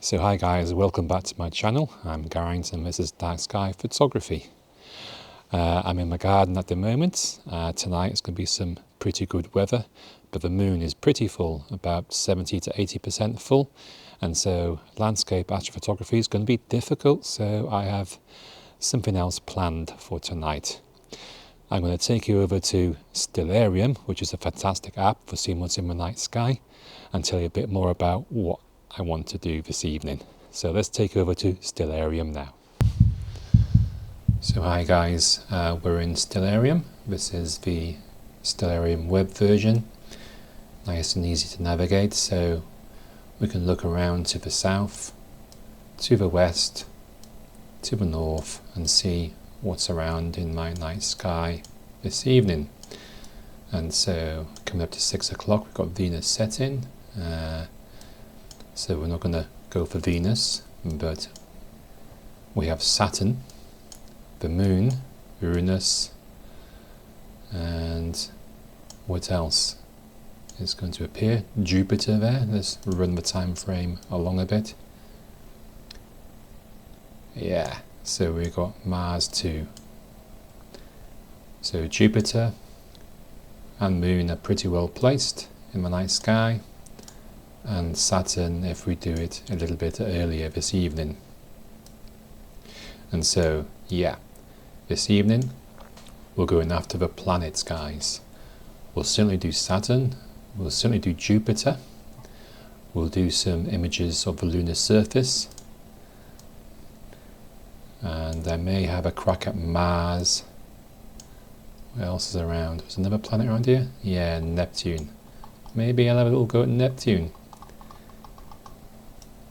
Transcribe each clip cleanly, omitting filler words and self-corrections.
So hi guys, welcome back to my channel. I'm Garrington and this is Dark Sky Photography. I'm in my garden at the moment. Tonight it's going to be some pretty good weather, but the moon is pretty full, about 70 to 80% full, and so landscape astrophotography is going to be difficult, so I have something else planned for tonight. I'm going to take you over to Stellarium, which is a fantastic app for seeing what's in the night sky, and tell you a bit more about what I want to do this evening. So let's take over to Stellarium now. So hi guys, we're in Stellarium. This is the Stellarium web version. Nice and easy to navigate, so we can look around to the south, to the west, to the north, and see what's around in my night sky this evening. And so coming up to 6 o'clock, we've got Venus setting. So we're not going to go for Venus, but we have Saturn, the Moon, Uranus, and what else is going to appear? Jupiter there. Let's run the time frame along a bit. Yeah, so we've got Mars too. So Jupiter and Moon are pretty well placed in the night sky, and Saturn if we do it a little bit earlier this evening. And so, yeah, this evening we're going after the planets, guys. We'll certainly do Saturn, we'll certainly do Jupiter, we'll do some images of the lunar surface, and I may have a crack at Mars. What else is around? There's another planet around here? Yeah, Neptune. Maybe I'll have a little go at Neptune.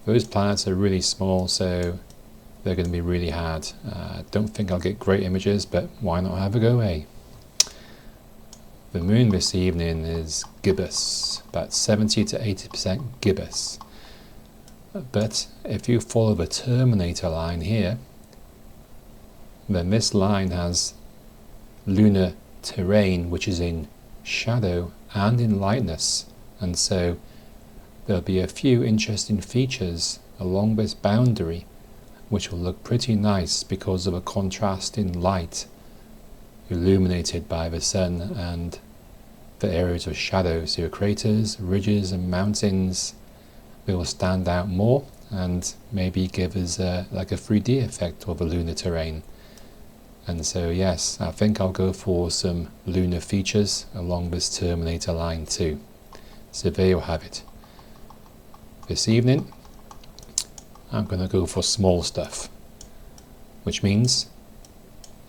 Those planets are really small, so they're going to be really hard. Don't think I'll get great images, but why not have a go, eh? The moon this evening is gibbous, about 70 to 80% gibbous. But if you follow the Terminator line here, then this line has lunar terrain which is in shadow and in lightness, and so there'll be a few interesting features along this boundary which will look pretty nice because of a contrast in light illuminated by the sun and the areas of shadow. So your craters, ridges and mountains, they will stand out more and maybe give us like a 3D effect of the lunar terrain. And so yes, I think I'll go for some lunar features along this Terminator line too. So there you have it. This evening I'm going to go for small stuff, which means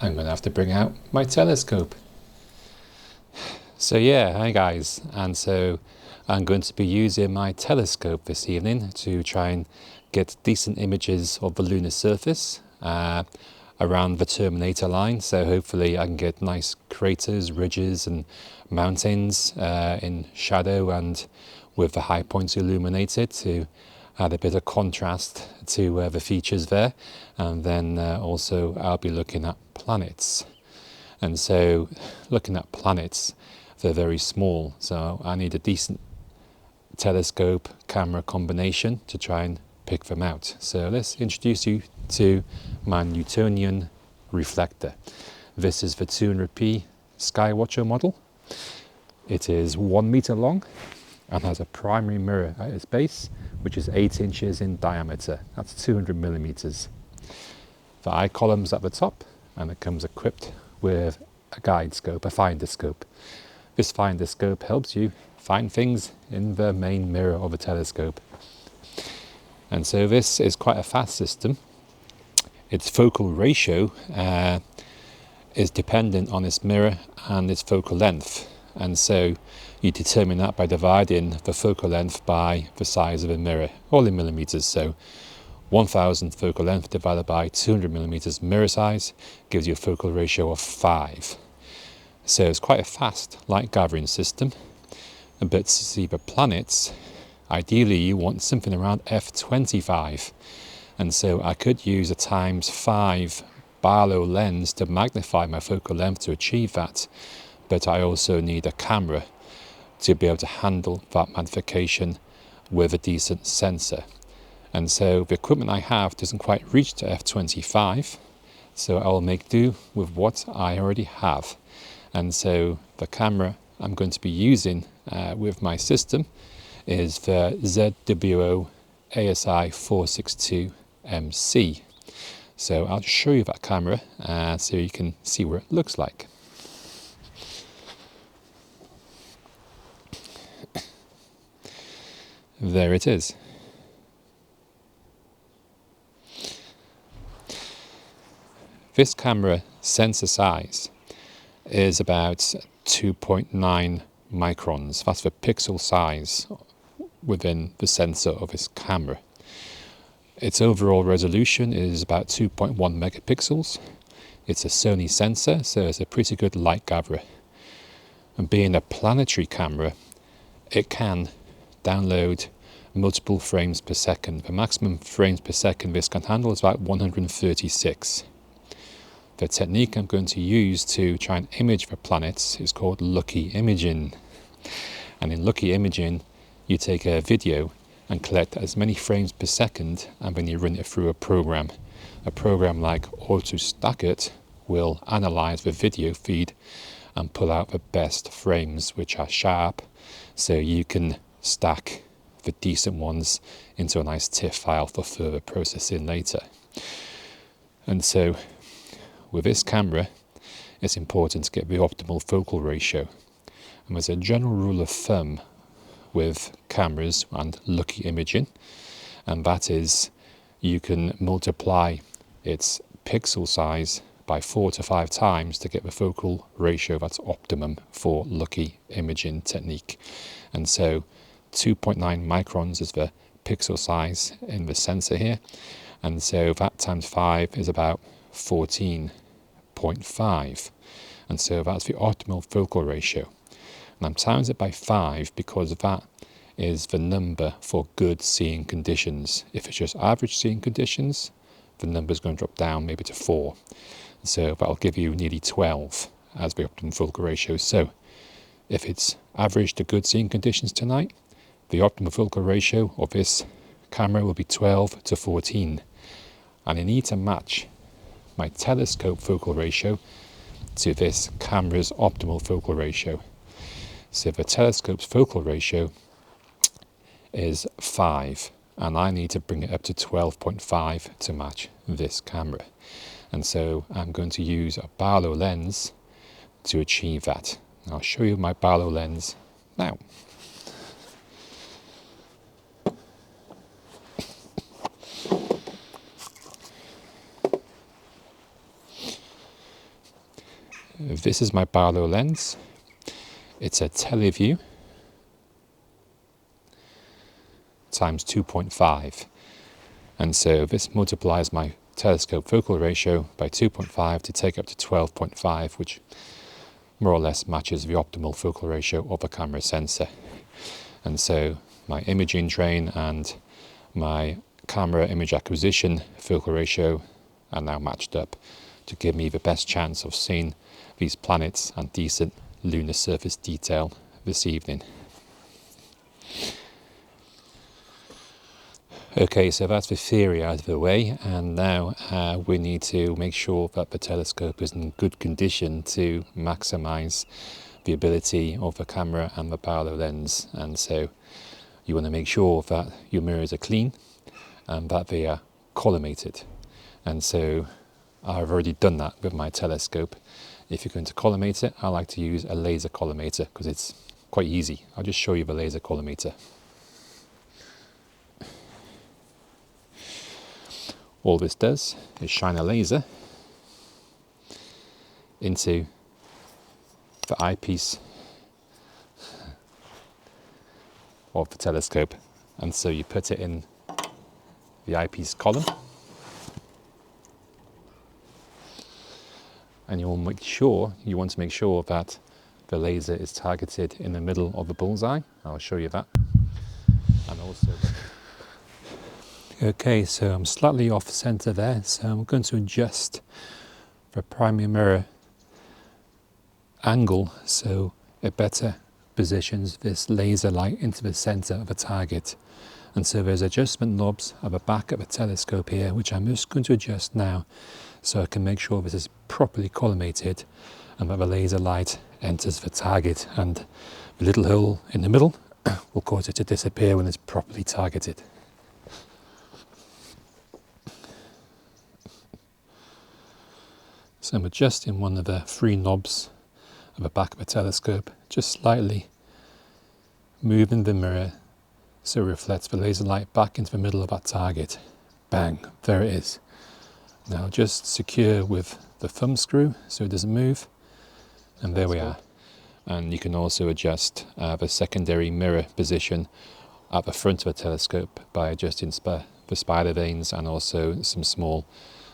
I'm going to have to bring out my telescope. So yeah, hi guys, and so I'm going to be using my telescope this evening to try and get decent images of the lunar surface around the Terminator line. So hopefully I can get nice craters, ridges and mountains in shadow and with the high points illuminated to add a bit of contrast to the features there. And then also I'll be looking at planets. And so looking at planets, they're very small, so I need a decent telescope camera combination to try and pick them out. So let's introduce you to my Newtonion Reflector. This is the 200p Skywatcher model. It is 1 meter long and has a primary mirror at its base, which is 8 inches in diameter. That's 200 millimeters. The eye column's at the top, and it comes equipped with a guide scope, a finder scope. This finder scope helps you find things in the main mirror of the telescope. And so this is quite a fast system. Its focal ratio is dependent on its mirror and its focal length. And so you determine that by dividing the focal length by the size of a mirror, all in millimeters. So 1000 focal length divided by 200 millimeters mirror size gives you a focal ratio of 5. So it's quite a fast light gathering system. But to see the planets, ideally you want something around f25. And so I could use a ×5 Barlow lens to magnify my focal length to achieve that. But I also need a camera to be able to handle that magnification with a decent sensor. And so the equipment I have doesn't quite reach to f25, so I will make do with what I already have. And so the camera I'm going to be using with my system is the ZWO Asi462mc. So I'll show you that camera so you can see what it looks like. There it is. This camera sensor size is about 2.9 microns. That's the pixel size within the sensor of this camera. Its overall resolution is about 2.1 megapixels. It's a Sony sensor, so it's a pretty good light gatherer. And being a planetary camera, it can download multiple frames per second. The maximum frames per second this can handle is about 136. The technique I'm going to use to try and image the planets is called lucky imaging. And in lucky imaging, you take a video and collect as many frames per second, and then you run it through a program. A program like Autostakkert will analyze the video feed and pull out the best frames which are sharp, so you can stack the decent ones into a nice TIFF file for further processing later. And so with this camera, it's important to get the optimal focal ratio. And there's a general rule of thumb with cameras and lucky imaging, and that is you can multiply its pixel size by 4 to 5 times to get the focal ratio that's optimum for lucky imaging technique. And so 2.9 microns is the pixel size in the sensor here, and so that times 5 is about 14.5, and so that's the optimal focal ratio. And I'm times it by 5 because that is the number for good seeing conditions. If it's just average seeing conditions, the number is going to drop down maybe to 4. So that'll give you nearly 12 as the optimum focal ratio. So if it's average to good seeing conditions tonight, the optimal focal ratio of this camera will be 12 to 14. And I need to match my telescope focal ratio to this camera's optimal focal ratio. So the telescope's focal ratio is 5, and I need to bring it up to 12.5 to match this camera. And so I'm going to use a Barlow lens to achieve that. I'll show you my Barlow lens now. This is my Barlow lens. It's a Televue times 2.5, and so this multiplies my telescope focal ratio by 2.5 to take up to 12.5, which more or less matches the optimal focal ratio of a camera sensor. And so my imaging train and my camera image acquisition focal ratio are now matched up to give me the best chance of seeing these planets and decent lunar surface detail this evening. Okay, so that's the theory out of the way, and now we need to make sure that the telescope is in good condition to maximize the ability of the camera and the Barlow lens. And so you want to make sure that your mirrors are clean and that they are collimated. And so I've already done that with my telescope. If you're going to collimate it, I like to use a laser collimator because it's quite easy. I'll just show you the laser collimator. All this does is shine a laser into the eyepiece of the telescope, and so you put it in the eyepiece column, and you want to make sure that the laser is targeted in the middle of the bullseye. I'll show you that. And also okay, so I'm slightly off center there, so I'm going to adjust the primary mirror angle so it better positions this laser light into the center of the target. And so there's adjustment knobs at the back of the telescope here, which I'm just going to adjust now so I can make sure this is properly collimated and that the laser light enters the target, and the little hole in the middle will cause it to disappear when it's properly targeted. So I'm adjusting one of the 3 knobs at the back of the telescope, just slightly moving the mirror so it reflects the laser light back into the middle of that target. Bang, there it is. Now just secure with the thumb screw so it doesn't move, and there we are. And you can also adjust the secondary mirror position at the front of the telescope by adjusting the spider vanes and also some small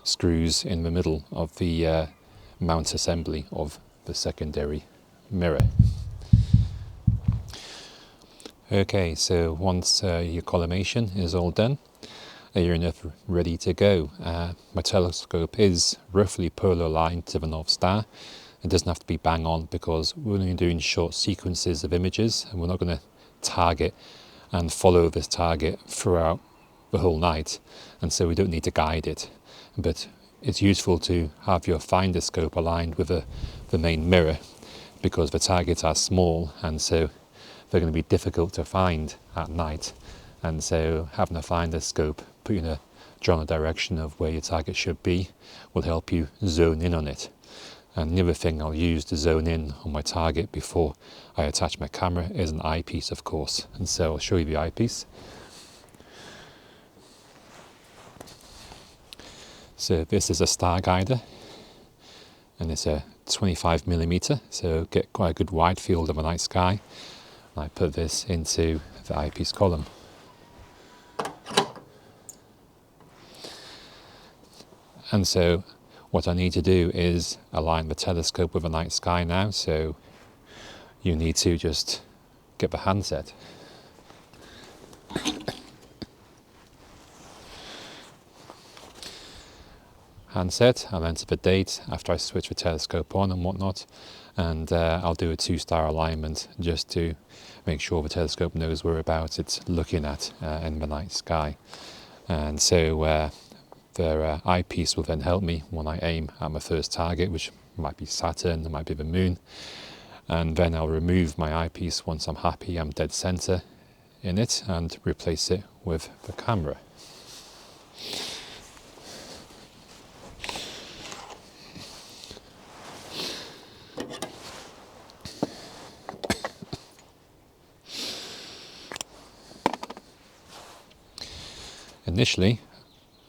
screws in the middle of the mount assembly of the secondary mirror. Okay, so once your collimation is all done, you're enough ready to go. My telescope is roughly polar aligned to the North Star. It doesn't have to be bang on because we're only doing short sequences of images, and we're not going to target and follow this target throughout the whole night, and so we don't need to guide it. But it's useful to have your finder scope aligned with the main mirror because the targets are small, and so they're going to be difficult to find at night. And so having a finder scope put you in a general direction of where your target should be will help you zone in on it. And the other thing I'll use to zone in on my target before I attach my camera is an eyepiece, of course. And so I'll show you the eyepiece. So this is a star guider, and it's a 25mm, so get quite a good wide field of a night sky. I put this into the eyepiece column. And so what I need to do is align the telescope with the night sky now, so you need to just get the handset. Handset, I'll enter the date after I switch the telescope on and whatnot, and I'll do a 2-star alignment just to make sure the telescope knows whereabouts it's looking at in the night sky. And so the eyepiece will then help me when I aim at my first target, which might be Saturn, it might be the moon, and then I'll remove my eyepiece once I'm happy I'm dead center in it and replace it with the camera. Initially,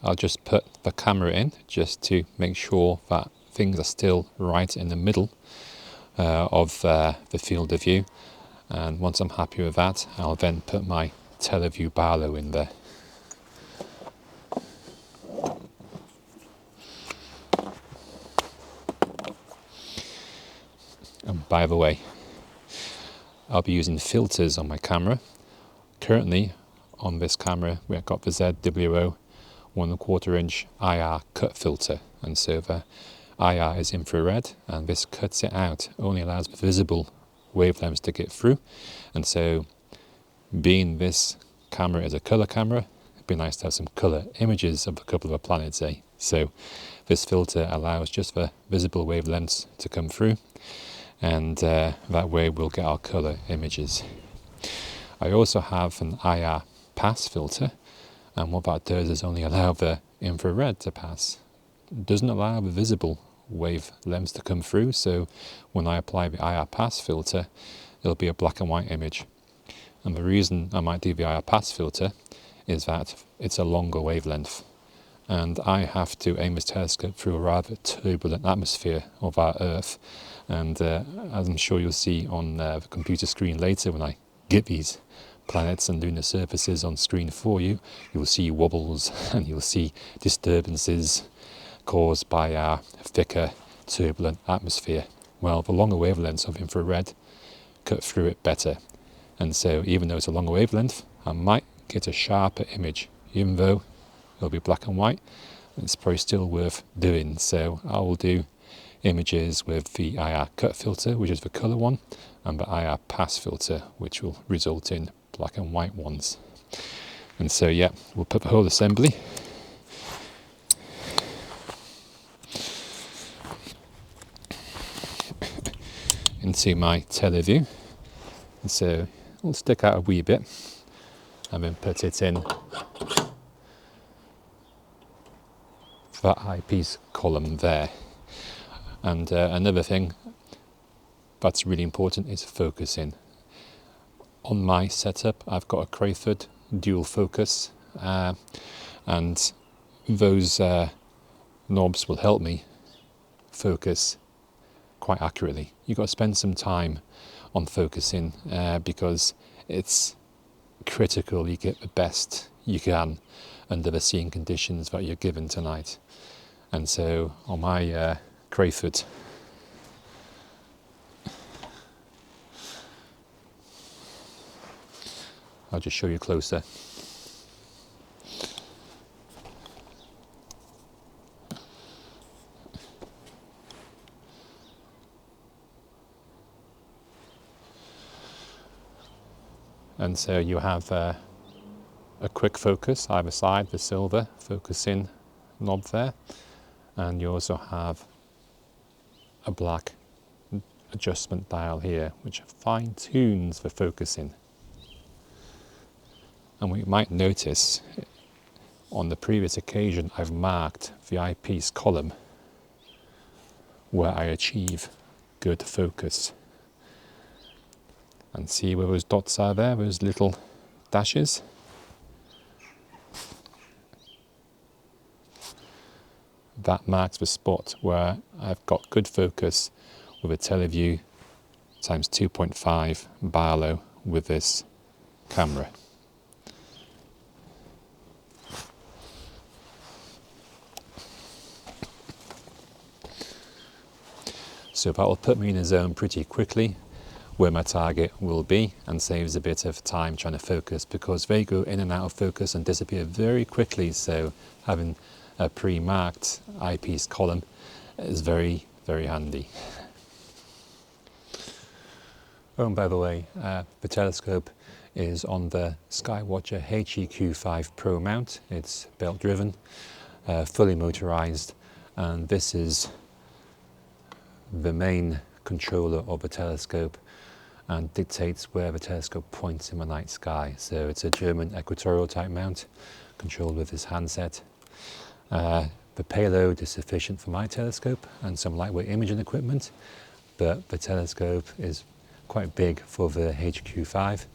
I'll just put the camera in just to make sure that things are still right in the middle of the field of view, and once I'm happy with that, I'll then put my Televue Barlow in there. And by the way, I'll be using filters on my camera. Currently on this camera we've got the ZWO 1¼ inch IR cut filter, and so the IR is infrared and this cuts it out, only allows the visible wavelengths to get through. And so being this camera is a colour camera, it'd be nice to have some colour images of a couple of the planets, eh? So this filter allows just the visible wavelengths to come through, and that way we'll get our colour images. I also have an IR pass filter, and what that does is only allow the infrared to pass. It doesn't allow the visible wavelengths to come through, so when I apply the IR pass filter, it'll be a black and white image. And the reason I might do the IR pass filter is that it's a longer wavelength, and I have to aim this telescope through a rather turbulent atmosphere of our Earth. And as I'm sure you'll see on the computer screen later, when I get these planets and lunar surfaces on screen for you, you'll see wobbles and you'll see disturbances caused by our thicker, turbulent atmosphere. Well, the longer wavelengths of infrared cut through it better, and so even though it's a longer wavelength, I might get a sharper image. Even though it'll be black and white, it's probably still worth doing. So I will do images with the IR cut filter, which is the colour one, and the IR pass filter, which will result in black and white ones. And so yeah, we'll put the whole assembly into my Televue, and so we'll stick out a wee bit and then put it in that eyepiece column there. And another thing that's really important is focusing. On my setup I've got a Crayford dual focus, and those knobs will help me focus quite accurately. You've got to spend some time on focusing because it's critical you get the best you can under the seeing conditions that you're given tonight. And so on my Crayford, I'll just show you closer. And so you have a quick focus either side, the silver focusing knob there, and you also have a black adjustment dial here which fine tunes the focusing. And what you might notice, on the previous occasion I've marked the eyepiece column where I achieve good focus. And see where those dots are there, those little dashes? That marks the spot where I've got good focus with a Televue times 2.5 Barlow with this camera. So that will put me in a zone pretty quickly where my target will be, and saves a bit of time trying to focus, because they go in and out of focus and disappear very quickly. So having a pre-marked eyepiece column is very, very handy. Oh, and by the way, the telescope is on the Skywatcher HEQ5 Pro mount. It's belt driven, fully motorized, and this is the main controller of the telescope and dictates where the telescope points in the night sky. So it's a German equatorial type mount controlled with this handset. The payload is sufficient for my telescope and some lightweight imaging equipment, but the telescope is quite big for the HQ5,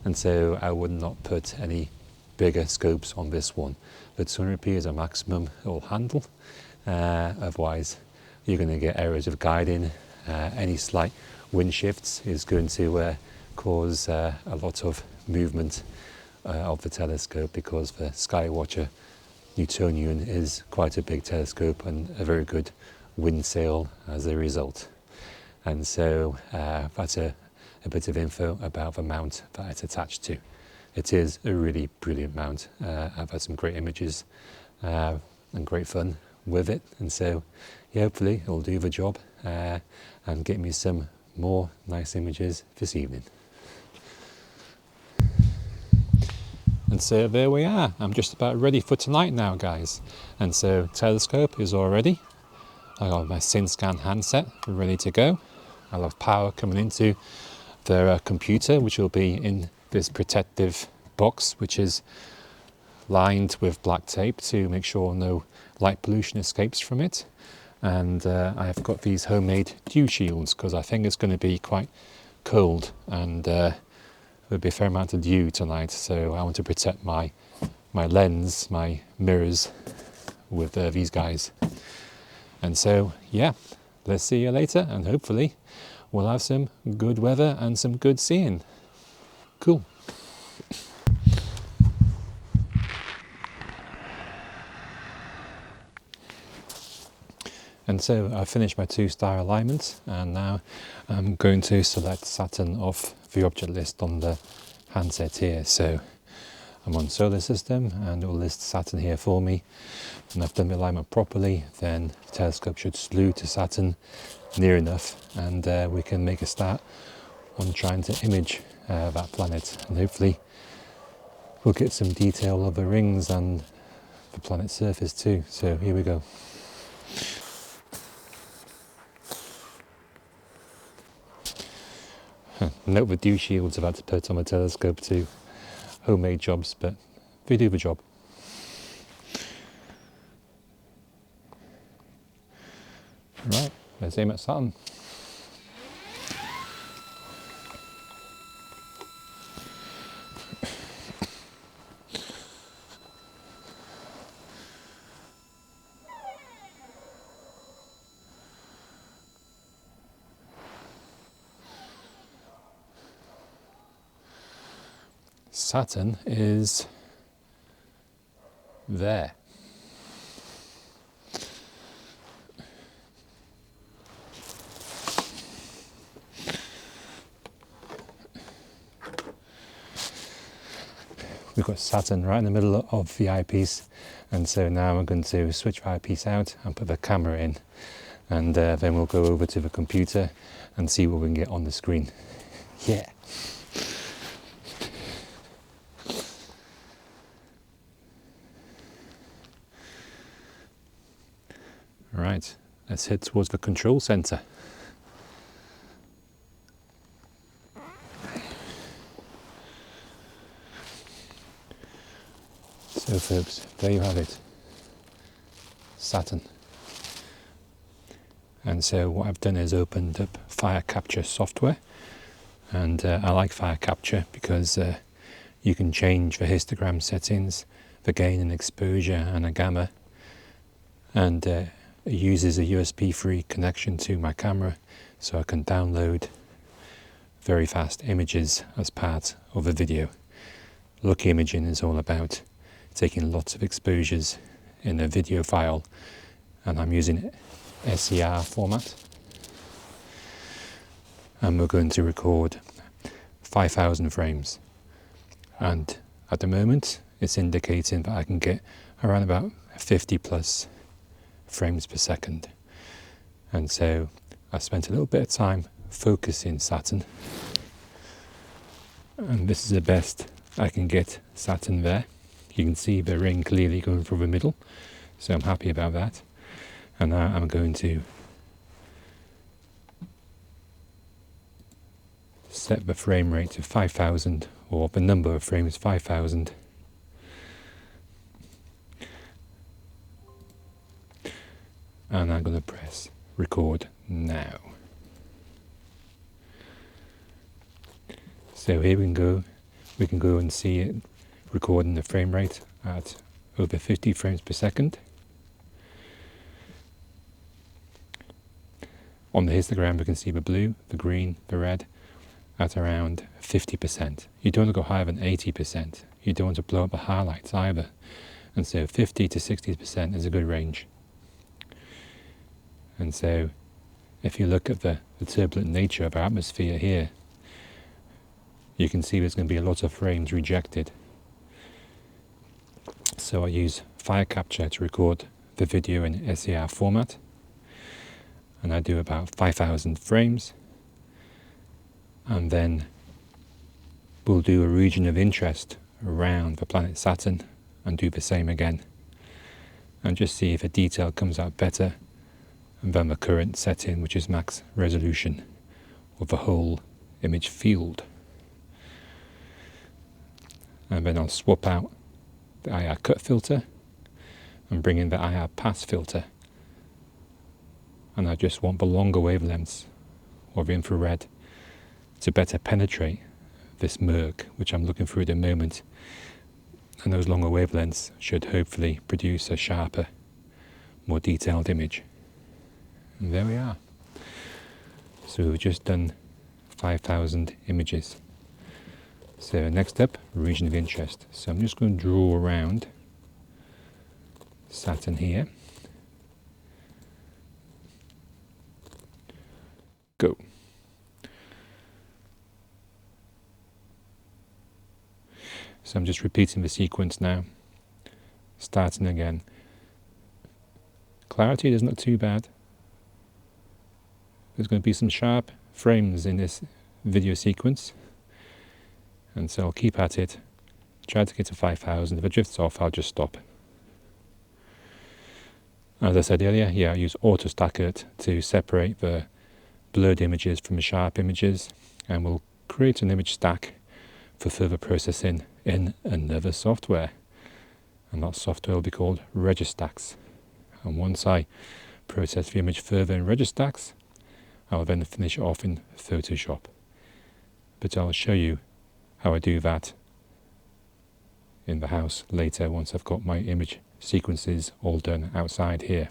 and so I would not put any bigger scopes on this one. The 200p is a maximum it will handle, otherwise you're going to get errors of guiding. Any slight wind shifts is going to cause a lot of movement of the telescope, because the Skywatcher Newtonion is quite a big telescope and a very good wind sail as a result. And so that's a bit of info about the mount that it's attached to. It is a really brilliant mount. I've had some great images and great fun with it, and so yeah, hopefully it'll do the job and get me some more nice images this evening. And so there we are. I'm just about ready for tonight now, guys. And so telescope is all ready. I got my SynScan handset ready to go. I'll have power coming into the computer, which will be in this protective box, which is lined with black tape to make sure no light pollution escapes from it. And I've got these homemade dew shields because I think it's going to be quite cold, and there'll be a fair amount of dew tonight, so I want to protect my lens, my mirrors with these guys. And so yeah, let's see you later, and hopefully we'll have some good weather and some good seeing. Cool. And so I finished my 2-star alignment, and now I'm going to select Saturn off the object list on the handset here. So I'm on solar system and it will list Saturn here for me. And I've done the alignment properly, then the telescope should slew to Saturn near enough, and we can make a start on trying to image that planet and hopefully we'll get some detail of the rings and the planet's surface too. So here we go. Note the dew shields I've had to put on the telescope too. Homemade jobs, but they do the job. Right, let's aim at Saturn. Saturn is there. We've got Saturn right in the middle of the eyepiece, and so now I'm going to switch the eyepiece out and put the camera in, and then we'll go over to the computer and see what we can get on the screen. Yeah. Right, let's head towards the control center. So folks, there you have it, Saturn. And so what I've done is opened up Firecapture software, and I like Firecapture because you can change the histogram settings, the gain and exposure and a gamma, and it uses a USB-free connection to my camera, so I can download very fast images as part of a video. Lucky imaging is all about taking lots of exposures in a video file, and I'm using SER format, and we're going to record 5,000 frames, and at the moment it's indicating that I can get around about 50 plus frames per second. And so I spent a little bit of time focusing Saturn, and this is the best I can get Saturn there. You can see the ring clearly going through the middle, so I'm happy about that. And now I'm going to set the frame rate to 5,000, or the number of frames 5,000. And I'm going to press record now. So here we can go and see it recording the frame rate at over 50 frames per second. On the histogram we can see the blue, the green, the red at around 50%. You don't want to go higher than 80%. You don't want to blow up the highlights either. And so 50 to 60% is a good range. And so if you look at the turbulent nature of our atmosphere here, you can see there's going to be a lot of frames rejected. So I use Firecapture to record the video in SER format, and I do about 5,000 frames, and then we'll do a region of interest around the planet Saturn and do the same again, and just see if the detail comes out better than the current setting, which is max resolution of the whole image field. And then I'll swap out the IR cut filter and bring in the IR pass filter, and I just want the longer wavelengths of the infrared to better penetrate this murk which I'm looking through at the moment, and those longer wavelengths should hopefully produce a sharper, more detailed image. And there we are. So we've just done 5,000 images. So next up, region of interest. So I'm just going to draw around Saturn here. Go. So I'm just repeating the sequence now, starting again. Clarity is not too bad. There's going to be some sharp frames in this video sequence, and so I'll keep at it, Try to get to 5000. If it drifts off, I'll just stop. As I said earlier, I use Autostakkert to separate the blurred images from the sharp images, and we'll create an image stack for further processing in another software. And that software will be called Registax. And once I process the image further in Registax, I'll then finish it off in Photoshop. But I'll show you how I do that in the house later, once I've got my image sequences all done outside here.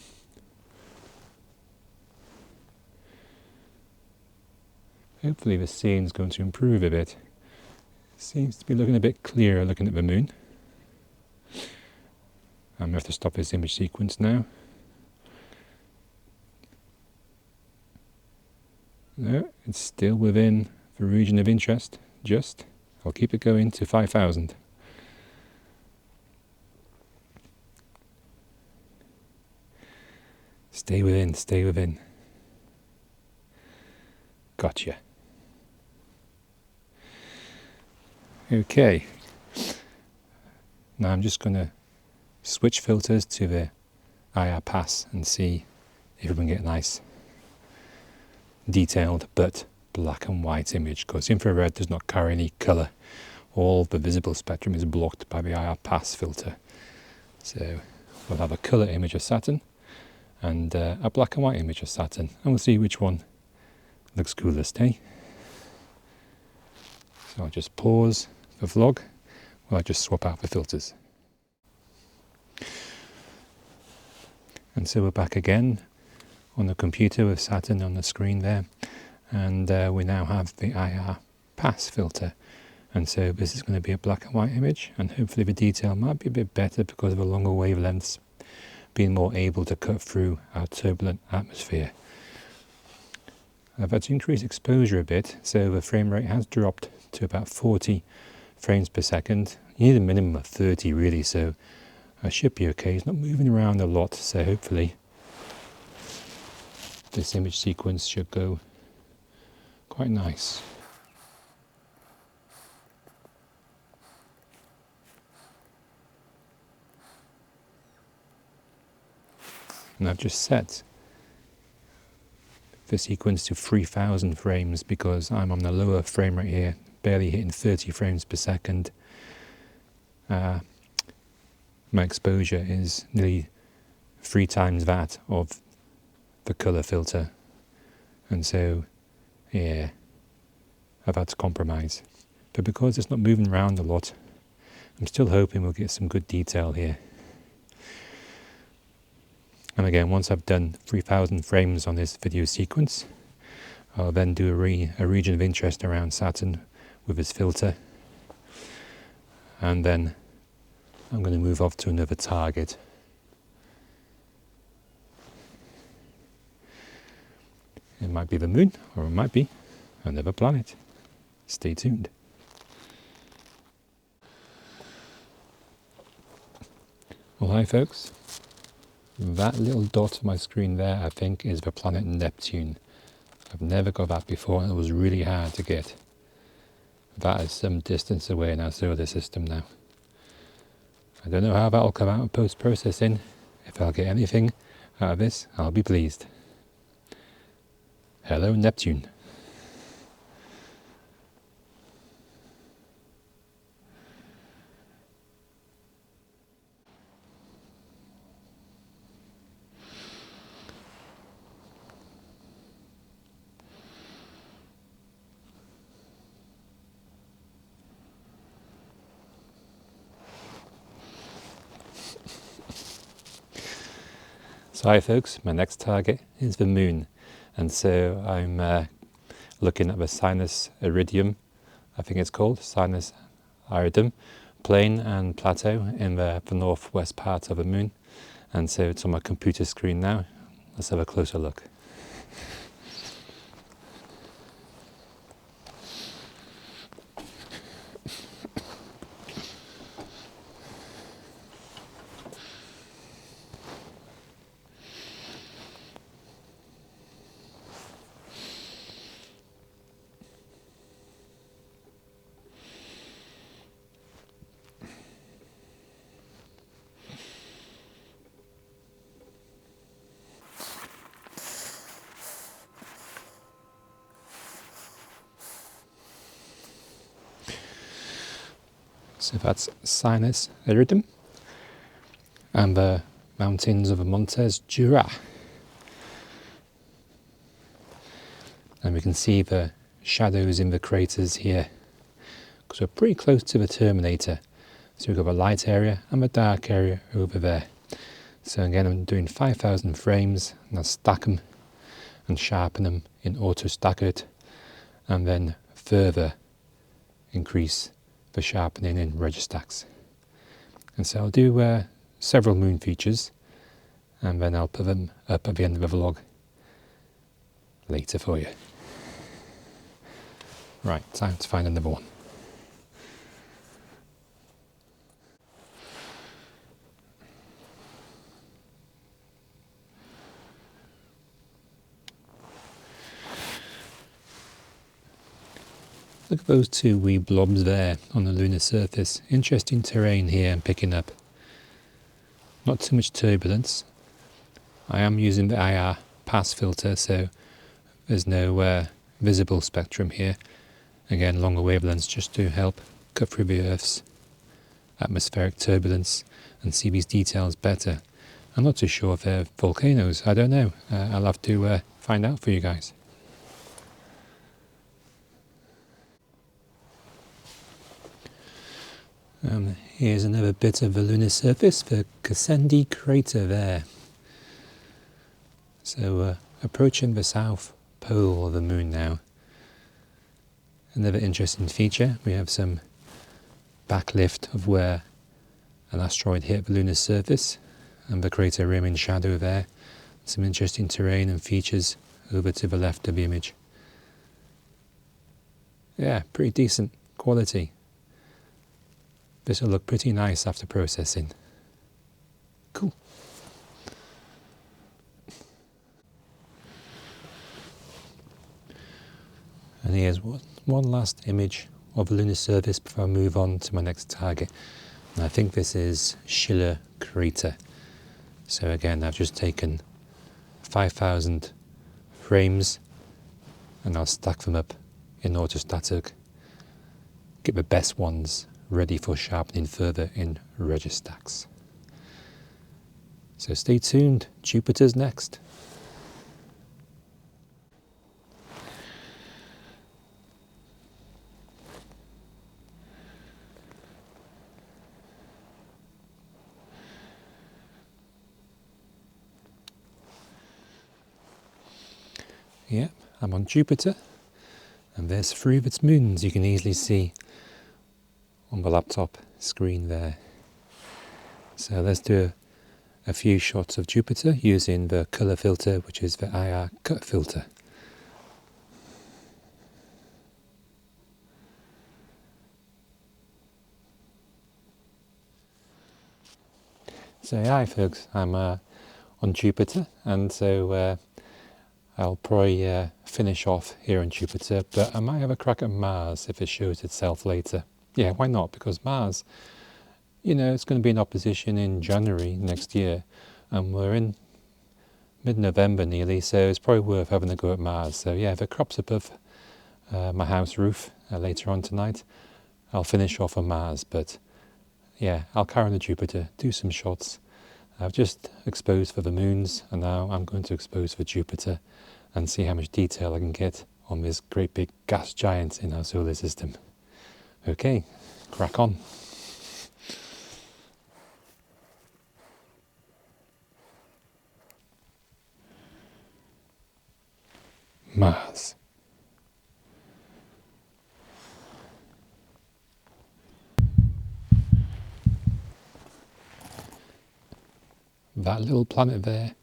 Hopefully the scene's going to improve a bit. Seems to be looking a bit clearer looking at the moon. I'm going to have to stop this image sequence now. No, it's still within the region of interest, just. I'll keep it going to 5000. Stay within, stay within. Gotcha. Okay. Now I'm just going to switch filters to the IR pass and see if we can get a nice detailed but black and white image, because infrared does not carry any colour. All the visible spectrum is blocked by the IR pass filter. So we'll have a colour image of Saturn and a black and white image of Saturn, and we'll see which one looks coolest, eh? So I'll just pause the vlog while I just swap out the filters. And so we're back again on the computer with Saturn on the screen there, and we now have the IR pass filter, and so this is going to be a black and white image, and hopefully the detail might be a bit better because of the longer wavelengths being more able to cut through our turbulent atmosphere. I've had to increase exposure a bit, so the frame rate has dropped to about 40 frames per second. You need a minimum of 30 really, so I should be okay. It's not moving around a lot, so hopefully this image sequence should go quite nice. And I've just set the sequence to 3000 frames because I'm on the lower frame rate here, barely hitting 30 frames per second. My exposure is nearly 3 times that of the colour filter, and so yeah, I've had to compromise. But because it's not moving around a lot, I'm still hoping we'll get some good detail here. And again, once I've done 3000 frames on this video sequence, I'll then do a region of interest around Saturn with this filter, and then I'm going to move off to another target. It might be the moon, or it might be another planet. Stay tuned. Well, hi folks. That little dot on my screen there, I think, is the planet Neptune. I've never got that before, and it was really hard to get. That is some distance away in our solar system now. I don't know how that'll come out in post-processing. If I'll get anything out of this, I'll be pleased. Hello, Neptune. So hi folks, my next target is the moon, and so I'm looking at the Sinus Iridium, I think it's called, Sinus Iridium, plain and plateau in the northwest part of the moon, and so it's on my computer screen now. Let's have a closer look. So that's Sinus Iridum and the mountains of the Montes Jura. And we can see the shadows in the craters here because we're pretty close to the Terminator. So we've got the light area and the dark area over there. So again, I'm doing 5,000 frames and I'll stack them and sharpen them in Autostakkert and then further increase the sharpening in Registax. And so I'll do several moon features and then I'll put them up at the end of the vlog later for you. Right, time to find another one. Look at those two wee blobs there on the lunar surface. Interesting terrain here I'm picking up. Not too much turbulence. I am using the IR pass filter, so there's no visible spectrum here. Again, longer wavelengths just to help cut through the Earth's atmospheric turbulence and see these details better. I'm not too sure if they're volcanoes. I don't know. I'll have to find out for you guys. Here's another bit of the lunar surface, the Cassini crater there. So approaching the south pole of the moon now. Another interesting feature, we have some backlift of where an asteroid hit the lunar surface and the crater rim in shadow there. Some interesting terrain and features over to the left of the image. Yeah, pretty decent quality. This will look pretty nice after processing. Cool. And here's one last image of the lunar surface before I move on to my next target. And I think this is Schiller crater. So again, I've just taken 5,000 frames and I'll stack them up in Autostakkert. Get the best ones ready for sharpening further in Registax. So stay tuned, Jupiter's next. Yep, I'm on Jupiter, and there's 3 of its moons you can easily see on the laptop screen there. So let's do a few shots of Jupiter using the colour filter, which is the IR cut filter. So hi folks, I'm on Jupiter, and so I'll probably finish off here on Jupiter, but I might have a crack at Mars if it shows itself later. Yeah, why not? Because Mars, you know, it's going to be in opposition in January next year, and we're in mid-November nearly, so it's probably worth having a go at Mars. So yeah, if it crops above my house roof later on tonight, I'll finish off on Mars, but yeah, I'll carry on to Jupiter, do some shots. I've just exposed for the moons, and now I'm going to expose for Jupiter and see how much detail I can get on this great big gas giant in our solar system. Okay, crack on. Mars. That little planet there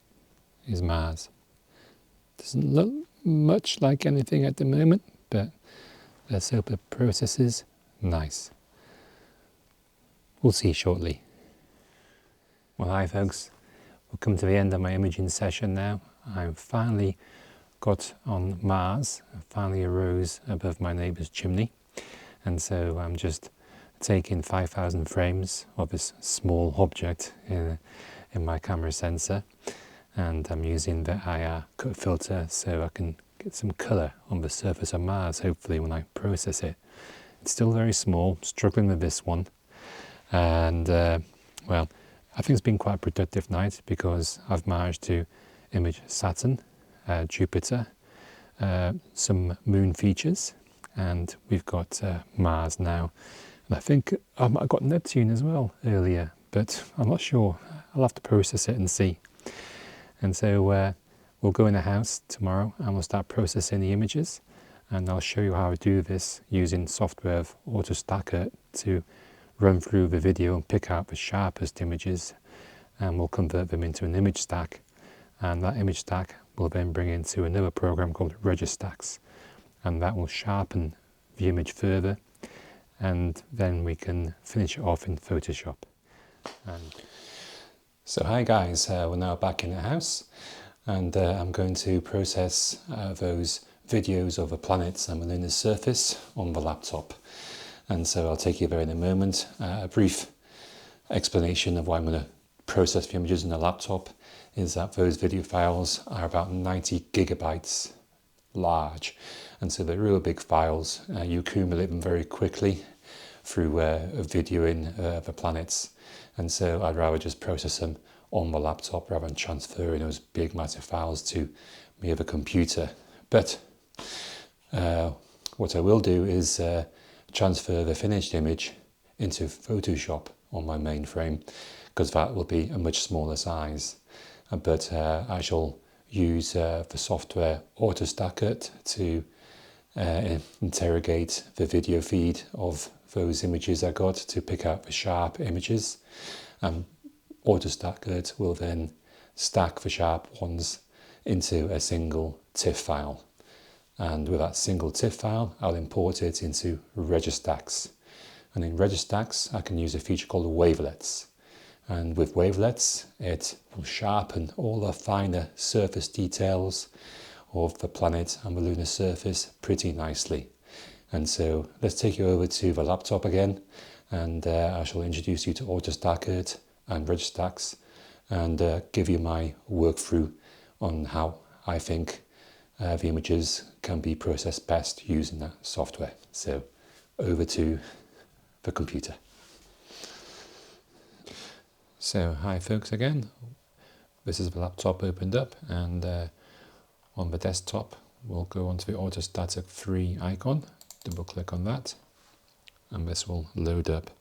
is Mars. Doesn't look much like anything at the moment, but let's hope the process is nice. We'll see shortly. Well, hi folks. We've come to the end of my imaging session now. I've finally got on Mars. I finally arose above my neighbour's chimney. And so I'm just taking 5,000 frames of this small object in my camera sensor, and I'm using the IR cut filter so I can get some colour on the surface of Mars, hopefully, when I process it. It's still very small, struggling with this one, And well, I think it's been quite a productive night because I've managed to image Saturn, Jupiter, some moon features, and we've got Mars now. And I think I got Neptune as well earlier, but I'm not sure. I'll have to process it and see. And so we'll go in the house tomorrow and we'll start processing the images, and I'll show you how I do this using software of Autostakkert to run through the video and pick out the sharpest images, and we'll convert them into an image stack, and that image stack will then bring into another program called Registax, and that will sharpen the image further, and then we can finish it off in Photoshop. So hi guys, we're now back in the house, and I'm going to process those videos of the planets and the lunar surface on the laptop. And so I'll take you there in a moment. A brief explanation of why I'm going to process the images on the laptop is that those video files are about 90 gigabytes large, and so they're real big files. You accumulate them very quickly through videoing the planets, and so I'd rather just process them on the laptop rather than transferring those big massive files to my other computer. But what I will do is transfer the finished image into Photoshop on my mainframe, because that will be a much smaller size. But I shall use the software Autostakkert to interrogate the video feed of those images I got to pick out the sharp images. Autostakkert will then stack the sharp ones into a single TIFF file. And with that single TIFF file, I'll import it into Registax. And in Registax, I can use a feature called wavelets. And with wavelets, it will sharpen all the finer surface details of the planet and the lunar surface pretty nicely. And so let's take you over to the laptop again, and I shall introduce you to Autostakkert and Registax, and give you my workthrough on how I think the images can be processed best using that software. So over to the computer. So hi folks again, this is the laptop opened up, and on the desktop we'll go onto the Autostakkert 3 icon, double click on that, and this will load up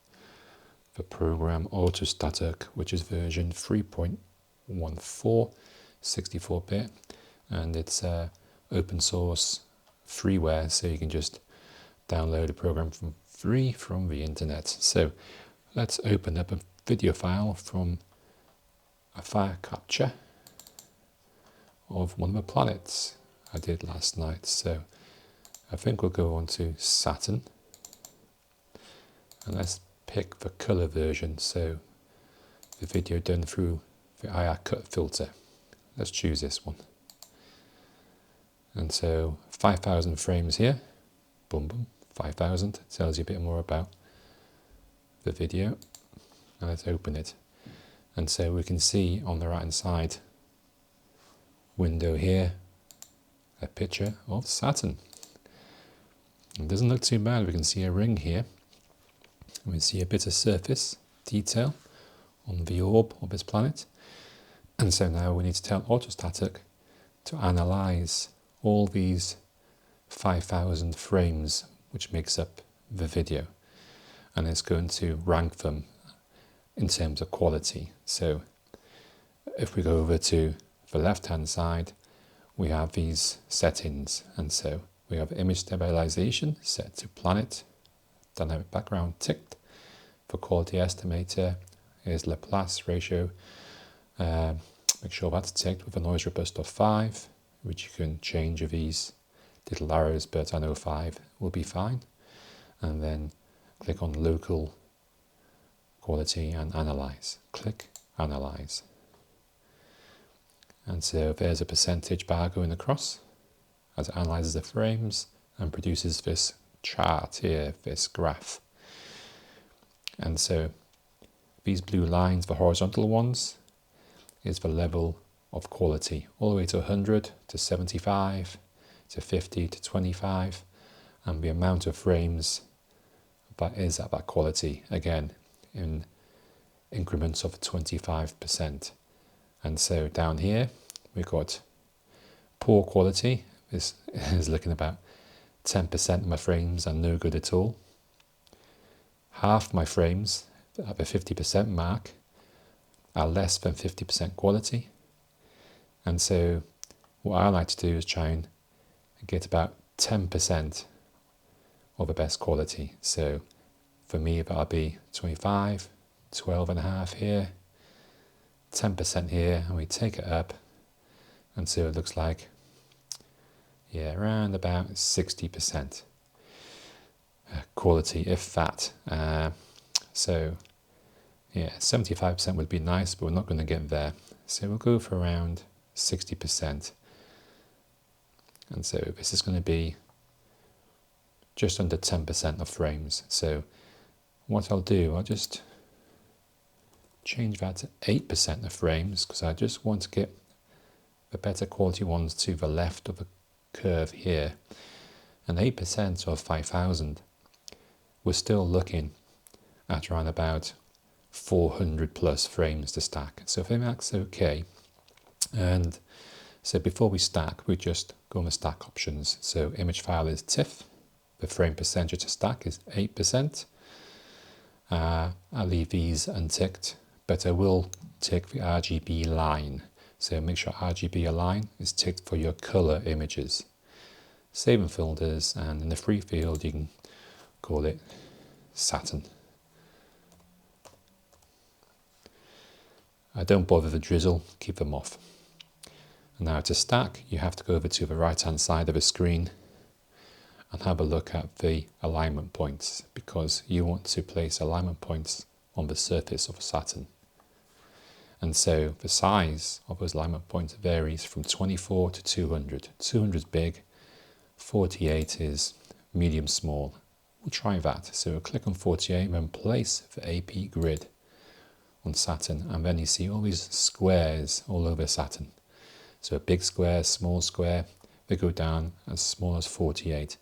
the program Autostakkert, which is version 3.14, 64-bit, and it's open source freeware, so you can just download a program from the internet. So let's open up a video file from a Firecapture of one of the planets I did last night. So I think we'll go on to Saturn, and let's pick the color version, so the video done through the IR cut filter. Let's choose this one. And so 5,000 frames here, boom boom, 5,000, tells you a bit more about the video. And let's open it, and so we can see on the right hand side window here a picture of Saturn. It doesn't look too bad. We can see a ring here, we can see a bit of surface detail on the orb of this planet. And so now we need to tell Autostakkert to analyze all these 5,000 frames which makes up the video, and it's going to rank them in terms of quality. So if we go over to the left hand side, we have these settings, and so we have image stabilization set to planet, dynamic background ticked. For quality estimator, here's Laplace ratio, make sure that's ticked with a noise robust of 5, which you can change with these little arrows, but I know 5 will be fine. And then click on local quality and analyze. Click analyze. And so there's a percentage bar going across as it analyzes the frames and produces this chart here, this graph. And so these blue lines, the horizontal ones, is the level of quality, all the way to 100 to 75 to 50 to 25, and the amount of frames that is at that quality, again, in increments of 25%. And so down here we've got poor quality. This is looking about 10% of my frames are no good at all. Half my frames at the 50% mark are less than 50% quality. And so what I like to do is try and get about 10% of the best quality. So for me that'll be 25, 12.5 here, 10% here, and we take it up, and so it looks like, yeah, around about 60% quality, if that. So yeah, 75% would be nice, but we're not going to get there. So we'll go for around 60%. And so this is going to be just under 10% of frames. So what I'll do, I'll just change that to 8% of frames, because I just want to get the better quality ones to the left of the curve here. And 8% of 5,000, we're still looking at around about 400 plus frames to stack. So I think that's okay. And so before we stack, we just go on the stack options. So image file is TIFF. The frame percentage to stack is 8%. I'll leave these unticked, but I will tick the RGB line. So make sure RGB align is ticked for your color images. Save in folders, and in the free field you can call it Saturn. I don't bother the drizzle, keep them off. And now to stack, you have to go over to the right hand side of the screen and have a look at the alignment points, because you want to place alignment points on the surface of Saturn. And so the size of those alignment points varies from 24 to 200. 200 is big, 48 is medium small. We'll try that. So we'll click on 48 and then place the AP grid on Saturn, and then you see all these squares all over Saturn. So a big square, small square, they go down as small as 48.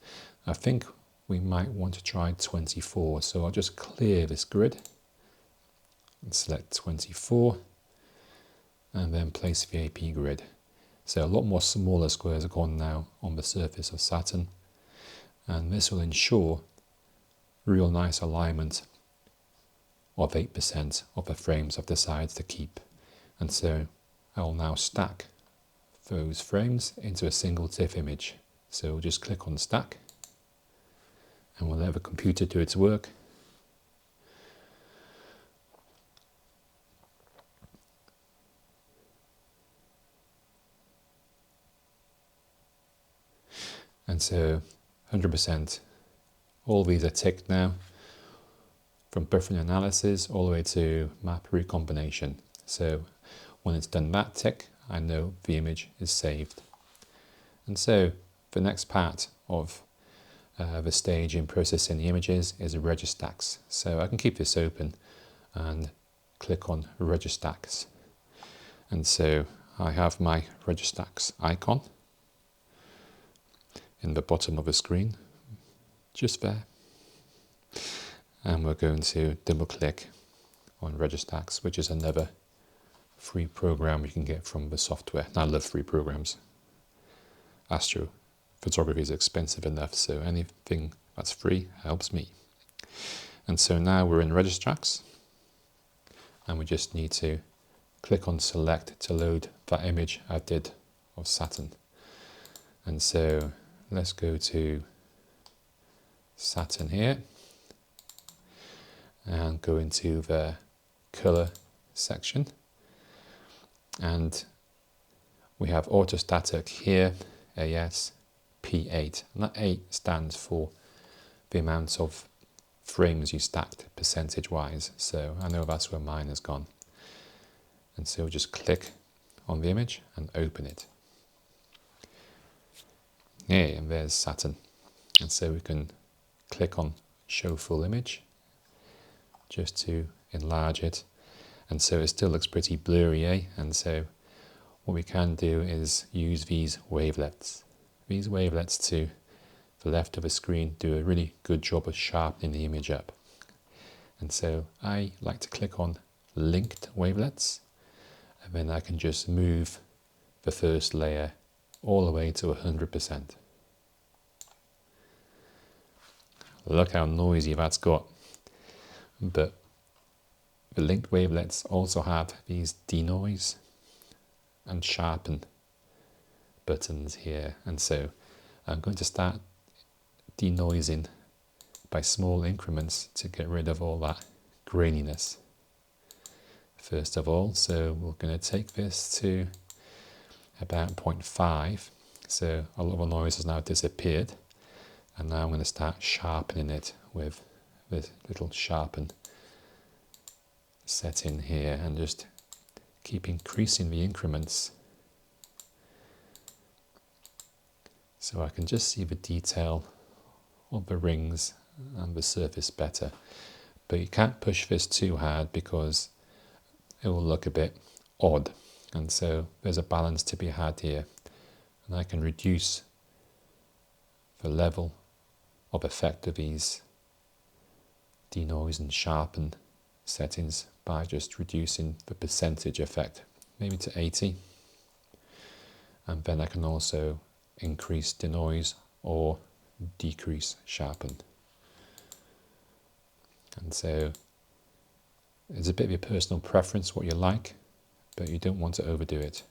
I think we might want to try 24, so I'll just clear this grid and select 24 and then place the AP grid. So a lot more smaller squares are gone now on the surface of Saturn, and this will ensure real nice alignment of 8% of the frames I've decided to keep. And so I will now stack those frames into a single TIFF image. So we'll just click on stack and we'll let the computer do its work. And so 100%, all these are ticked now, from buffering analysis all the way to map recombination. So when it's done that tick, I know the image is saved. And so the next part of the stage in processing the images is Registax. So I can keep this open and click on Registax. And so I have my Registax icon in the bottom of the screen, just there. And we're going to double click on Registax, which is another free program you can get from the software. And I love free programs. Astrophotography is expensive enough, so anything that's free helps me. And so now we're in Registax, and we just need to click on select to load that image I did of Saturn. And so let's go to Saturn here and go into the color section, and we have Autostakkert here, AS-P8, and that 8 stands for the amount of frames you stacked percentage wise. So I know that's where mine has gone, and so just click on the image and open it. Yeah, and there's Saturn. And so we can click on show full image just to enlarge it. And so it still looks pretty blurry, eh? And so what we can do is use these wavelets. These wavelets to the left of the screen do a really good job of sharpening the image up. And so I like to click on linked wavelets, and then I can just move the first layer all the way to 100%. Look how noisy that's got. But the linked wavelets also have these denoise and sharpen buttons here, and so I'm going to start denoising by small increments to get rid of all that graininess. First of all, so we're going to take this to about 0.5, so a lot of the noise has now disappeared, and now I'm going to start sharpening it with this little sharpen setting here, and just keep increasing the increments so I can just see the detail of the rings and the surface better. But you can't push this too hard because it will look a bit odd, and so there's a balance to be had here, and I can reduce the level of effect of these denoise and sharpen settings by just reducing the percentage effect, maybe to 80, and then I can also increase denoise or decrease sharpen. And so it's a bit of your personal preference what you like, but you don't want to overdo it.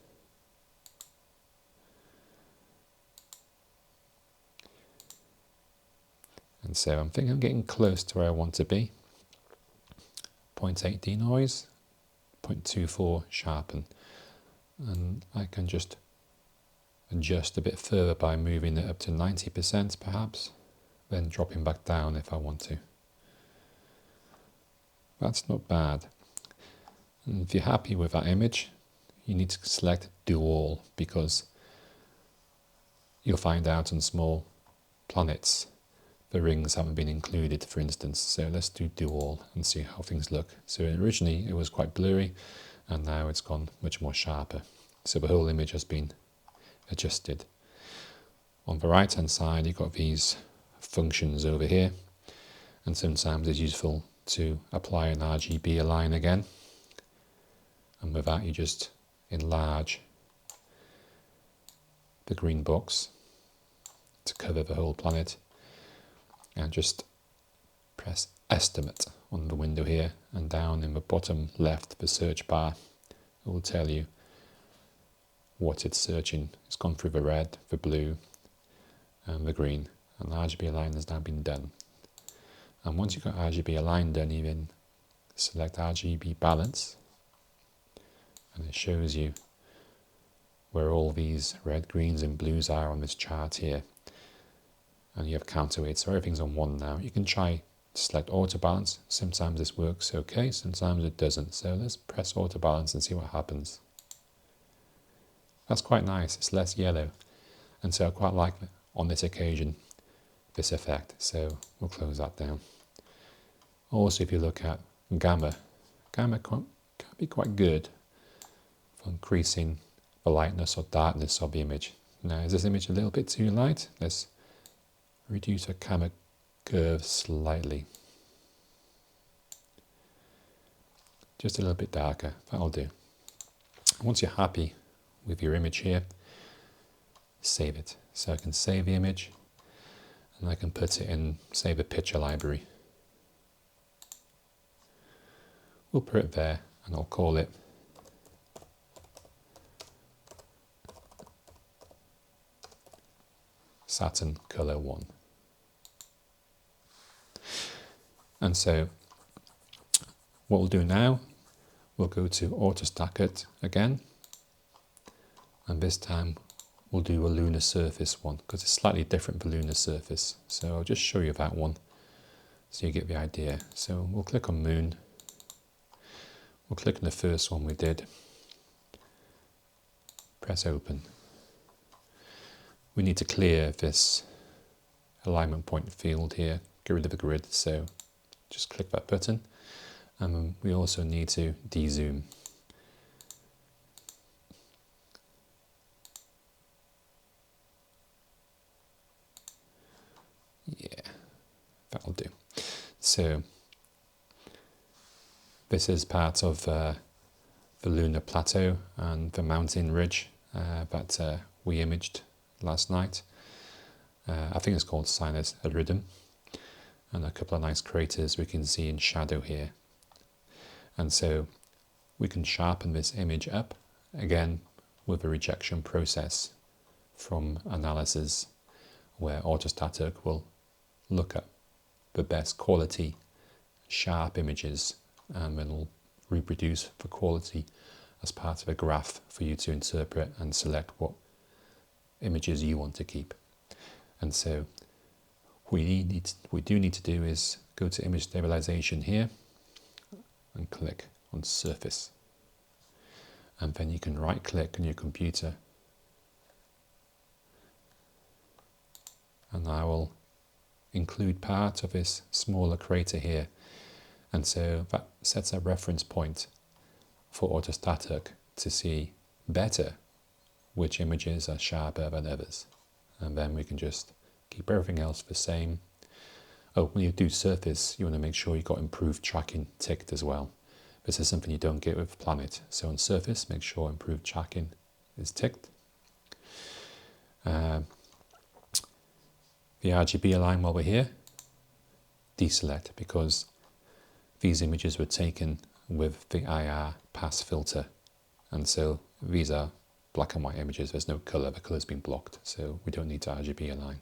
And so I'm thinking I'm getting close to where I want to be. 0.8 denoise, 0.24 sharpen, and I can just adjust a bit further by moving it up to 90% perhaps, then dropping back down if I want to. That's not bad. And if you're happy with that image, you need to select Do All, because you'll find out on small planets the rings haven't been included, for instance. So let's do All and see how things look. So originally it was quite blurry, and now it's gone much more sharper. So the whole image has been adjusted. On the right hand side you've got these functions over here, and sometimes it's useful to apply an RGB align again, and with that you just enlarge the green box to cover the whole planet, and just press estimate on the window here, and down in the bottom left the search bar it will tell you what it's searching. It's gone through the red, the blue and the green, and the RGB align has now been done. And once you've got RGB align done, you then select RGB balance, and it shows you where all these red, greens and blues are on this chart here. And you have counterweight, so everything's on 1 now. You can try to select auto balance. Sometimes this works okay, sometimes it doesn't. So let's press auto balance and see what happens. That's quite nice, it's less yellow. And so I quite like, on this occasion, this effect. So we'll close that down. Also, if you look at gamma can be quite good for increasing the lightness or darkness of the image. Now, is this image a little bit too light? Let's reduce our gamma curve slightly. Just a little bit darker, that'll do. Once you're happy with your image here, save it. So I can save the image, and I can put it in, say, the picture library. We'll put it there, and I'll call it Saturn Color 1. And so what we'll do now, we'll go to Autostakkert again, and this time we'll do a lunar surface one, because it's slightly different for lunar surface. So I'll just show you that one so you get the idea. So we'll click on Moon. We'll click on the first one we did. Press Open. We need to clear this alignment point field here, get rid of the grid, so just click that button. And we also need to de-zoom. Yeah, that'll do. So This is part of the lunar plateau and the mountain ridge that we imaged last night. I think it's called Sinus Iridum, and a couple of nice craters we can see in shadow here. And so we can sharpen this image up again with a rejection process from analysis, where Autostakkert will look at the best quality sharp images and then will reproduce the quality as part of a graph for you to interpret and select what images you want to keep. And so we do need to do is go to image stabilization here and click on surface, and then you can right click on your computer, and I will include part of this smaller crater here, and so that sets a reference point for Autostakkert to see better which images are sharper than others. And then we can just keep everything else the same. Oh, when you do surface, you want to make sure you've got improved tracking ticked as well. This is something you don't get with planet. So on surface, make sure improved tracking is ticked. The RGB align while we're here, deselect, because these images were taken with the IR pass filter, and so these are black and white images. There's no color, the color's been blocked, so we don't need to RGB align.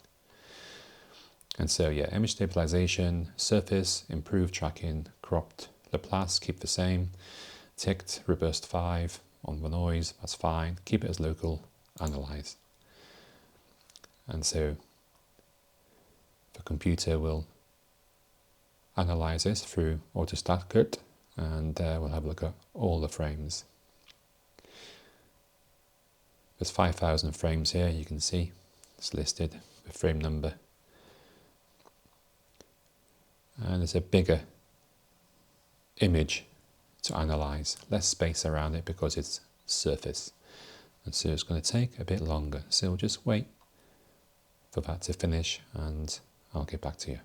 And so yeah, image stabilization, surface, improved tracking, cropped, Laplace, keep the same, ticked, reversed 5 on the noise, that's fine, keep it as local, analyze. And so the computer will analyze this through Autostakkert, and we'll have a look at all the frames. There's 5,000 frames here, you can see it's listed, the frame number. And there's a bigger image to analyze, less space around it because it's surface. And so it's going to take a bit longer. So we'll just wait for that to finish and I'll get back to you.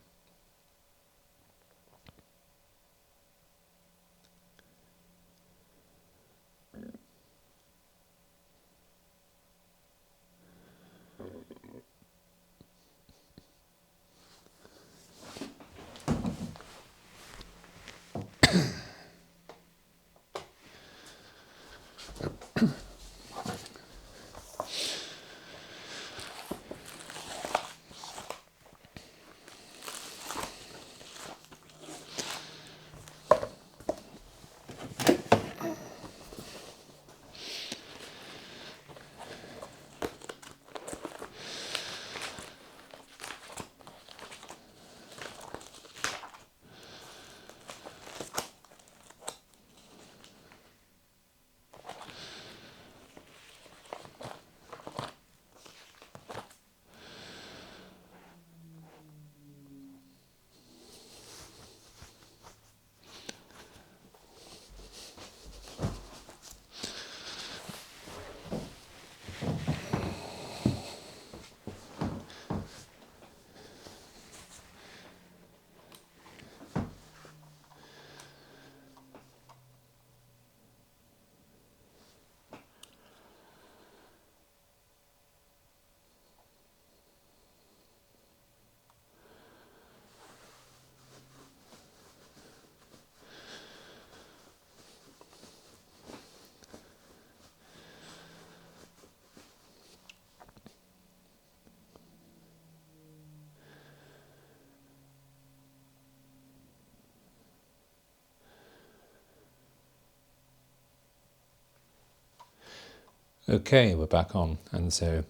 Okay, we're back on, and so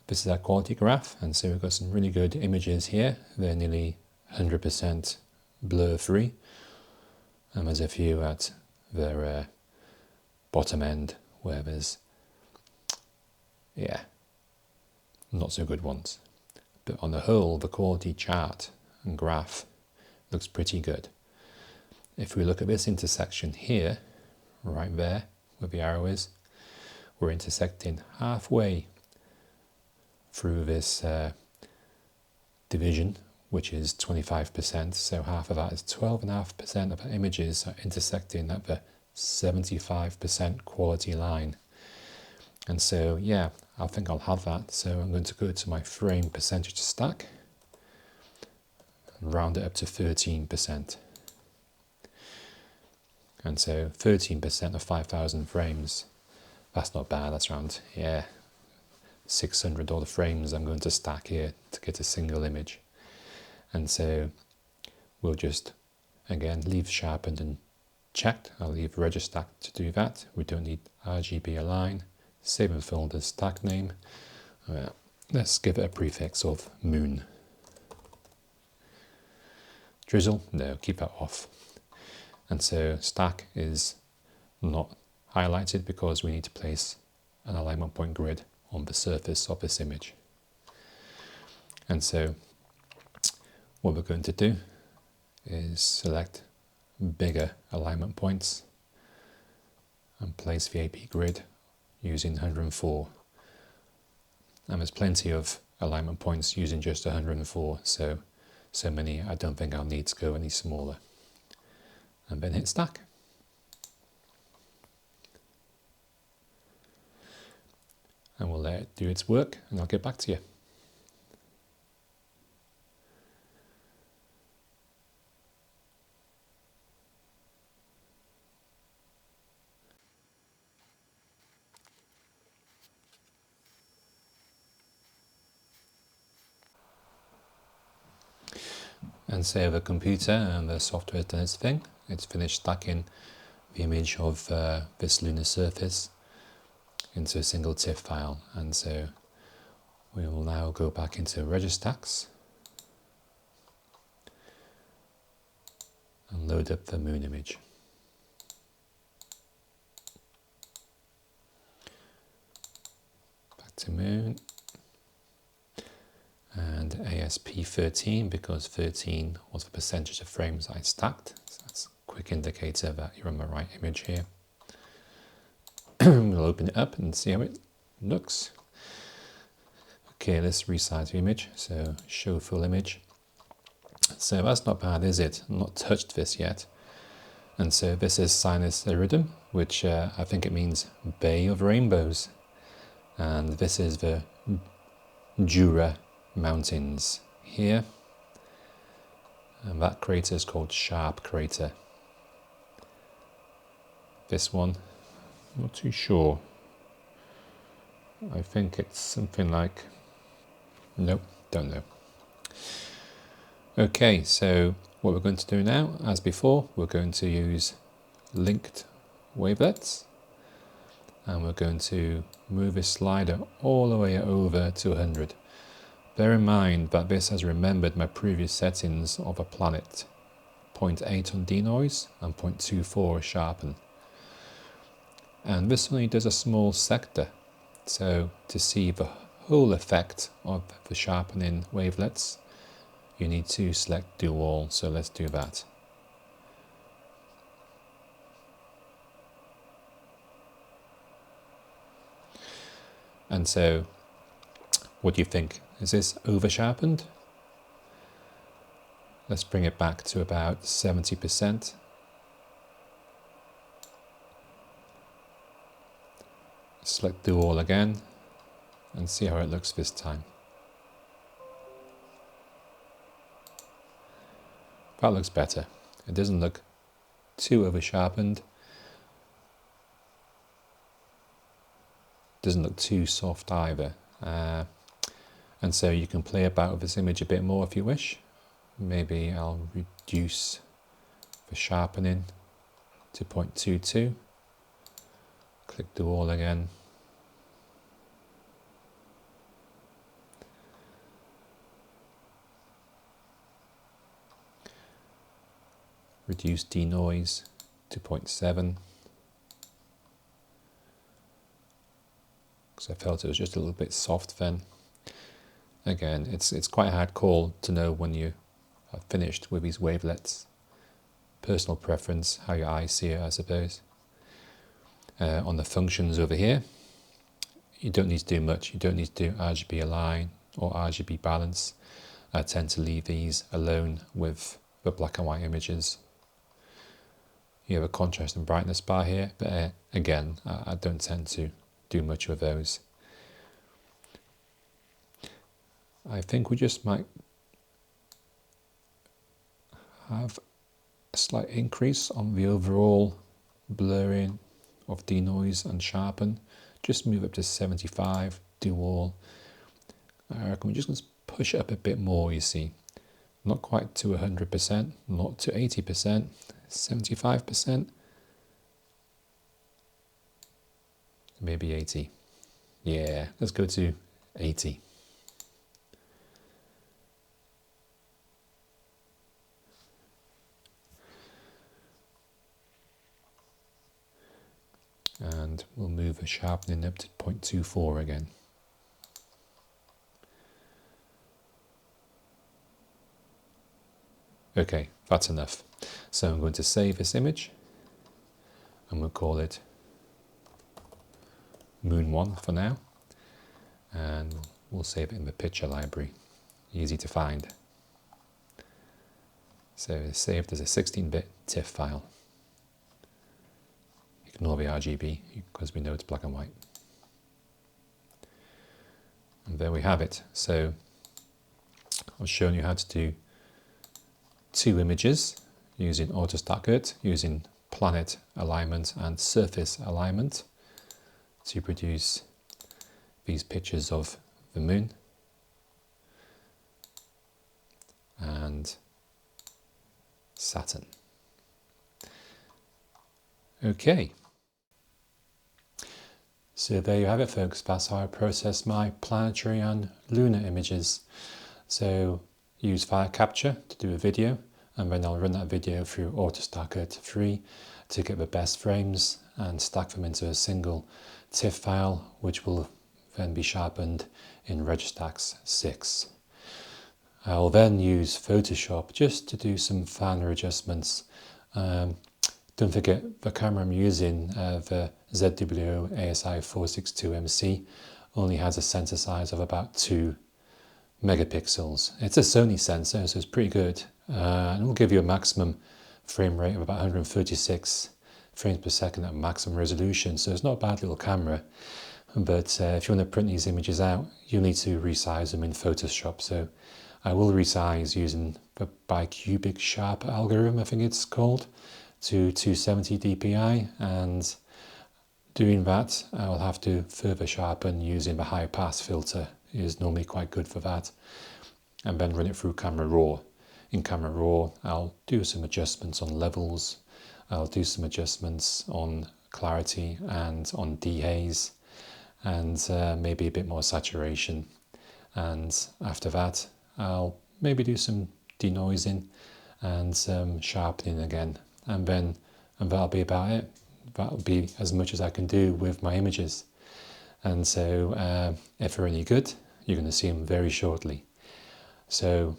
this is our quality graph, and so we've got some really good images here. They're nearly 100% blur free, and there's a few at the bottom end where there's, yeah, not so good ones. But on the whole, the quality chart and graph looks pretty good. If we look at this intersection here, right there, where the arrow is, we're intersecting halfway through this division which is 25%. So half of that is 12.5% of our images are intersecting at the 75% quality line. And so, yeah, I think I'll have that. So I'm going to go to my frame percentage to stack and round it up to 13%. And so 13% of 5,000 frames, that's not bad. That's around, yeah, $600 frames I'm going to stack here to get a single image. And so we'll just, again, leave sharpened and checked. I'll leave Registax to do that. We don't need RGB align. Save and folder stack name. Let's give it a prefix of moon. Drizzle, no, keep that off. And so stack is not highlighted because we need to place an alignment point grid on the surface of this image. And so what we're going to do is select bigger alignment points and place the AP grid using 104. And there's plenty of alignment points using just 104, so many I don't think I'll need to go any smaller. And then hit stack. And we'll let it do its work, and I'll get back to you. And so the computer and the software has done its thing. It's finished stacking the image of this lunar surface into a single TIFF file. And so we will now go back into Registax and load up the moon image. Back to moon. And ASP13, because 13 was the percentage of frames I stacked. So that's a quick indicator that you're on the right image here. We'll open it up and see how it looks. Okay, let's resize the image. So show full image. So that's not bad, is it? I've not touched this yet. And so this is Sinus Iridum, which I think it means Bay of Rainbows. And this is the Jura Mountains here, and that crater is called Sharp Crater. This one, not too sure. I think it's something like, nope, don't know. Okay, so what we're going to do now, as before, we're going to use linked wavelets, and we're going to move this slider all the way over to 100. Bear in mind that this has remembered my previous settings of a planet, 0.8 on denoise and 0.24 sharpen. And this only does a small sector, so to see the whole effect of the sharpening wavelets, you need to select do all, so let's do that. And so, what do you think? Is this over sharpened? Let's bring it back to about 70%. Select do all again and see how it looks this time. That looks better. It doesn't look too over sharpened. Doesn't look too soft either. And so you can play about with this image a bit more if you wish. Maybe I'll reduce the sharpening to 0.22. Click do all again. Reduce denoise to 0.7. Because I felt it was just a little bit soft then. Again, it's quite a hard call to know when you are finished with these wavelets. Personal preference, how your eyes see it, I suppose. On the functions over here, you don't need to do much. You don't need to do RGB align or RGB balance. I tend to leave these alone with the black and white images. You have a contrast and brightness bar here, but again, I don't tend to do much with those. I think we just might have a slight increase on the overall blurring of denoise and sharpen. Just move up to 75, do all. I reckon we're just going to push it up a bit more, you see. Not quite to 100%, not to 80%, 75%, maybe 80. Yeah, let's go to 80. And we'll move the sharpening up to 0.24 again. Okay, that's enough. So I'm going to save this image and we'll call it Moon 1 for now. And we'll save it in the picture library. Easy to find. So it's saved as a 16-bit TIFF file. Ignore the RGB because we know it's black and white. And there we have it. So I've shown you how to do 2 images using Autostakkert, using planet alignment and surface alignment to produce these pictures of the moon and Saturn. Okay. So there you have it, folks. That's how I process my planetary and lunar images. So use Firecapture to do a video, and then I'll run that video through Autostakkert 3 to get the best frames and stack them into a single TIFF file, which will then be sharpened in Registax 6. I'll then use Photoshop just to do some finer adjustments. Don't forget the camera I'm using, the ZWO Asi462mc, only has a sensor size of about 2 megapixels. It's a Sony sensor, so it's pretty good. And it will give you a maximum frame rate of about 136 frames per second at maximum resolution, so it's not a bad little camera. But if you want to print these images out, you'll need to resize them in Photoshop. So I will resize using the bicubic sharp algorithm, I think it's called, to 270 dpi, and doing that I'll have to further sharpen using the high pass filter. It is normally quite good for that, and then run it through Camera Raw. In Camera Raw I'll do some adjustments on levels, I'll do some adjustments on clarity and on dehaze, and maybe a bit more saturation, and after that I'll maybe do some denoising and some sharpening again, and that'll be about it. That'll be as much as I can do with my images. And so if they're any good, you're going to see them very shortly. So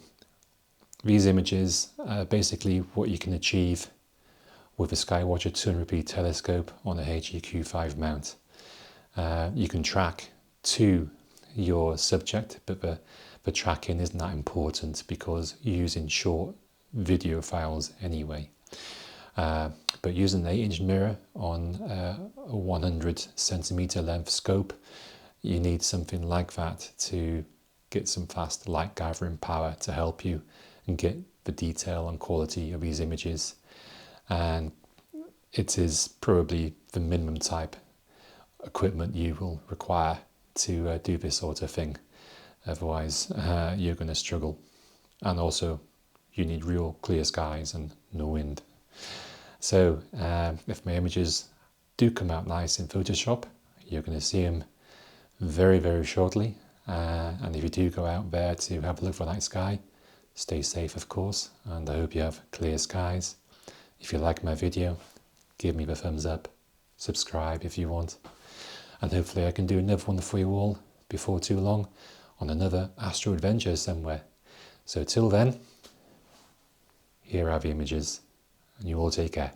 these images are basically what you can achieve with a Skywatcher 200p telescope on a HEQ5 mount. You can track to your subject, but the tracking isn't that important because you're using short video files anyway. But using an 8-inch mirror on a 100 centimeter length scope, you need something like that to get some fast light gathering power to help you and get the detail and quality of these images. And it is probably the minimum type equipment you will require to do this sort of thing. Otherwise you're going to struggle. And also you need real clear skies and no wind. So if my images do come out nice in Photoshop, you're going to see them very, very shortly. And if you do go out there to have a look for a night sky, stay safe of course, and I hope you have clear skies. If you like my video, give me the thumbs up, subscribe if you want, and hopefully I can do another one for you all before too long on another astro adventure somewhere. So till then, here are the images, and you all take care.